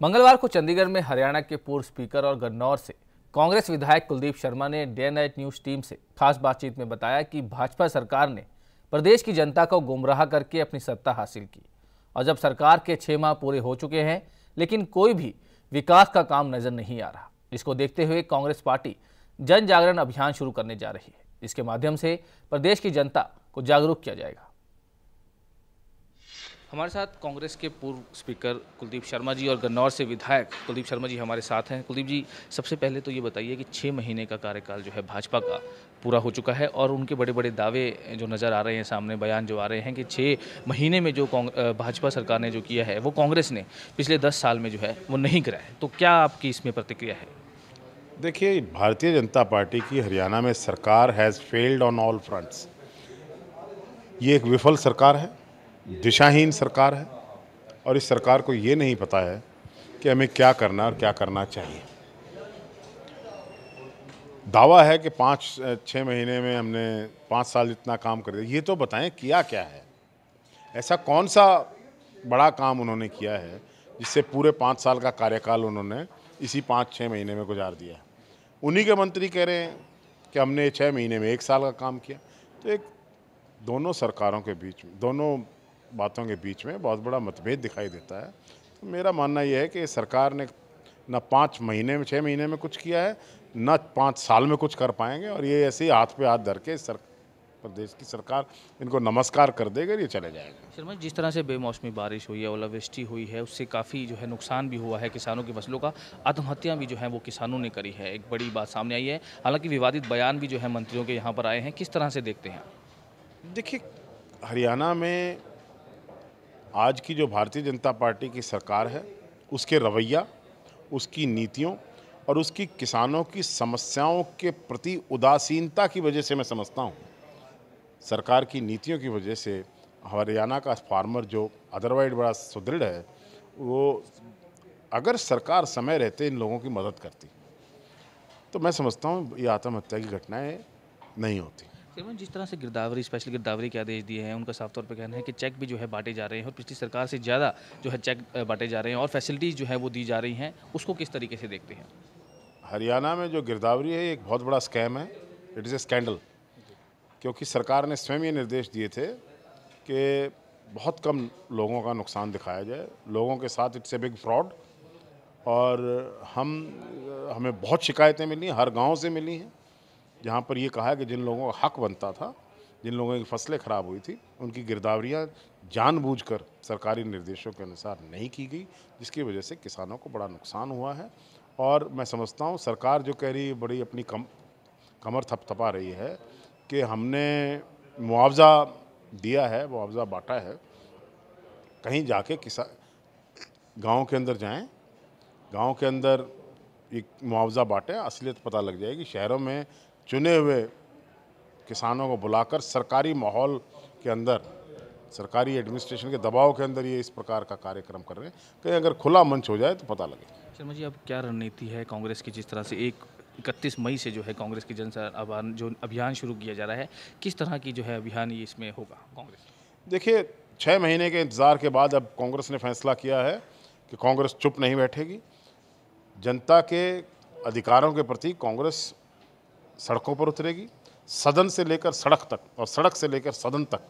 मंगलवार को चंडीगढ़ में हरियाणा के पूर्व स्पीकर और गन्नौर से कांग्रेस विधायक कुलदीप शर्मा ने डे नाइट न्यूज टीम से खास बातचीत में बताया कि भाजपा सरकार ने प्रदेश की जनता को गुमराह करके अपनी सत्ता हासिल की और जब सरकार के 6 माह पूरे हो चुके हैं लेकिन कोई भी विकास का काम नजर नहीं आ रहा। इसको देखते हुए कांग्रेस पार्टी जन जागरण अभियान शुरू करने जा रही है। इसके माध्यम से प्रदेश की जनता को जागरूक किया जाएगा। हमारे साथ कांग्रेस के पूर्व स्पीकर कुलदीप शर्मा जी और गन्नौर से विधायक कुलदीप शर्मा जी हमारे साथ हैं। कुलदीप जी, सबसे पहले तो ये बताइए कि 6 महीने का कार्यकाल जो है भाजपा का पूरा हो चुका है और उनके बड़े बड़े दावे जो नज़र आ रहे हैं, सामने बयान जो आ रहे हैं कि 6 महीने में जो भाजपा सरकार ने जो किया है वो कांग्रेस ने पिछले 10 साल में जो है वो नहीं करा है। तो क्या आपकी इसमें प्रतिक्रिया है? देखिए, भारतीय जनता पार्टी की हरियाणा में सरकार has failed on all fronts. ये एक विफल सरकार है, दिशाहीन सरकार है और इस सरकार को ये नहीं पता है कि हमें क्या करना और क्या करना चाहिए। दावा है कि 5-6 महीने में हमने 5 साल इतना काम कर दिया। ये तो बताएं किया क्या है, ऐसा कौन सा बड़ा काम उन्होंने किया है जिससे पूरे 5 साल का कार्यकाल उन्होंने इसी 5-6 महीने में गुजार दिया है। उन्हीं के मंत्री कह रहे हैं कि हमने 6 महीने में 1 साल का काम किया। तो एक दोनों सरकारों के बीच में, दोनों बातों के बीच में बहुत बड़ा मतभेद दिखाई देता है। तो मेरा मानना यह है कि सरकार ने न 5 महीने में 6 महीने में कुछ किया है, न 5 साल में कुछ कर पाएंगे और ये ऐसे ही हाथ पे हाथ धर के प्रदेश की सरकार इनको नमस्कार कर देगा, ये चले जाएगा। शर्मा, जिस तरह से बेमौसमी बारिश हुई है, ओलावृष्टि हुई है, उससे काफ़ी जो है नुकसान भी हुआ है किसानों की फसलों का। आत्महत्या भी जो है वो किसानों ने करी है, एक बड़ी बात सामने आई है। हालांकि विवादित बयान भी जो है मंत्रियों के यहाँ पर आए हैं। किस तरह से देखते हैं? देखिए, हरियाणा में आज की जो भारतीय जनता पार्टी की सरकार है, उसके रवैया, उसकी नीतियों और उसकी किसानों की समस्याओं के प्रति उदासीनता की वजह से मैं समझता हूँ, सरकार की नीतियों की वजह से हरियाणा का फार्मर जो अदरवाइज बड़ा सुदृढ़ है, वो अगर सरकार समय रहते इन लोगों की मदद करती तो मैं समझता हूँ ये आत्महत्या की घटनाएं नहीं होती। जिस तरह से गिरदावरी, स्पेशल गिरदावरी के आदेश दिए हैं, उनका साफ तौर पे कहना है कि चेक भी जो है बांटे जा रहे हैं और पिछली सरकार से ज़्यादा जो है चेक बांटे जा रहे हैं और फैसिलिटीज़ जो है वो दी जा रही हैं। उसको किस तरीके से देखते हैं? हरियाणा में जो गिरदावरी है एक बहुत बड़ा स्कैम है। इट इज़ ए स्कैंडल, क्योंकि सरकार ने स्वयं ये निर्देश दिए थे कि बहुत कम लोगों का नुकसान दिखाया जाए, लोगों के साथ इट्स ए बिग फ्रॉड। और हमें बहुत शिकायतें मिली, हर गाँव से मिली हैं, जहाँ पर ये कहा है कि जिन लोगों का हक बनता था, जिन लोगों की फसलें ख़राब हुई थी, उनकी गिरदावरियाँ जानबूझकर सरकारी निर्देशों के अनुसार नहीं की गई, जिसकी वजह से किसानों को बड़ा नुकसान हुआ है। और मैं समझता हूँ सरकार जो कह रही है, बड़ी अपनी कमर थपथपा रही है कि हमने मुआवजा दिया है, मुआवजा बांटा है। कहीं जाके गाँव के अंदर जाएँ, गाँव के अंदर एक मुआवजा बांटें, असलियत पता लग जाएगी। शहरों में चुने हुए किसानों को बुलाकर सरकारी माहौल के अंदर, सरकारी एडमिनिस्ट्रेशन के दबाव के अंदर ये इस प्रकार का कार्यक्रम कर रहे हैं। कहीं अगर खुला मंच हो जाए तो पता लगे। शर्मा जी, अब क्या रणनीति है कांग्रेस की? जिस तरह से 31 मई से जो है कांग्रेस की जो अभियान शुरू किया जा रहा है, किस तरह की जो है अभियान ये इसमें होगा कांग्रेस? देखिए, 6 महीने के इंतज़ार के बाद अब कांग्रेस ने फैसला किया है कि कांग्रेस चुप नहीं बैठेगी। जनता के अधिकारों के प्रति कांग्रेस सड़कों पर उतरेगी। सदन से लेकर सड़क तक और सड़क से लेकर सदन तक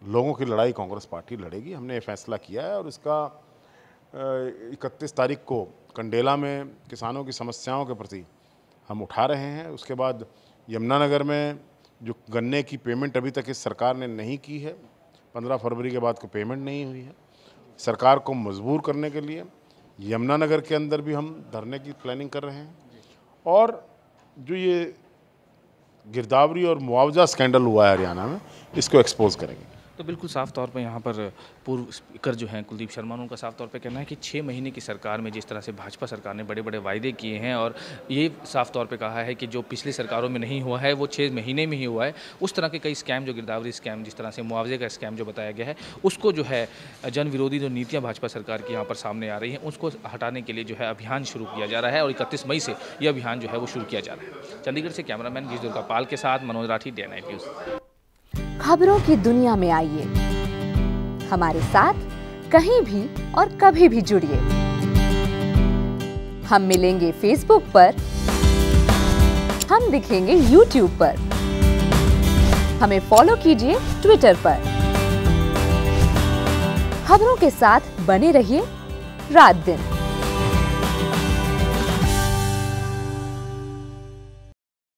लोगों की लड़ाई कांग्रेस पार्टी लड़ेगी। हमने ये फैसला किया है और इसका 31 तारीख को कंडेला में किसानों की समस्याओं के प्रति हम उठा रहे हैं। उसके बाद यमुनानगर में जो गन्ने की पेमेंट अभी तक इस सरकार ने नहीं की है, 15 फरवरी के बाद कोई पेमेंट नहीं हुई है, सरकार को मजबूर करने के लिए यमुनानगर के अंदर भी हम धरने की प्लानिंग कर रहे हैं। और जो ये गिरदावरी और मुआवजा स्कैंडल हुआ है हरियाणा में, इसको एक्सपोज करेंगे। तो बिल्कुल साफ तौर पे यहाँ पर पूर्व स्पीकर जो हैं कुलदीप शर्मा, उनका साफ तौर पे कहना है कि 6 महीने की सरकार में जिस तरह से भाजपा सरकार ने बड़े बड़े वायदे किए हैं और ये साफ तौर पे कहा है कि जो पिछली सरकारों में नहीं हुआ है वो 6 महीने में ही हुआ है। उस तरह के कई स्कैम, जो गिरदावरी स्कैम, जिस तरह से मुआवजे का स्कैम जो बताया गया है, उसको जो है जन विरोधी जो नीतियाँ भाजपा सरकार की यहाँ पर सामने आ रही हैं, उसको हटाने के लिए जो है अभियान शुरू किया जा रहा है और 31 मई से ये अभियान जो है वो शुरू किया जा रहा है। चंडीगढ़ से कैमरामैन गिरीश दुर्गापाल के साथ Manoj Rathi, day night news. खबरों की दुनिया में आइए, हमारे साथ कहीं भी और कभी भी जुड़िए। हम मिलेंगे फेसबुक पर, हम दिखेंगे यूट्यूब पर, हमें फॉलो कीजिए ट्विटर पर। खबरों के साथ बने रहिए रात दिन।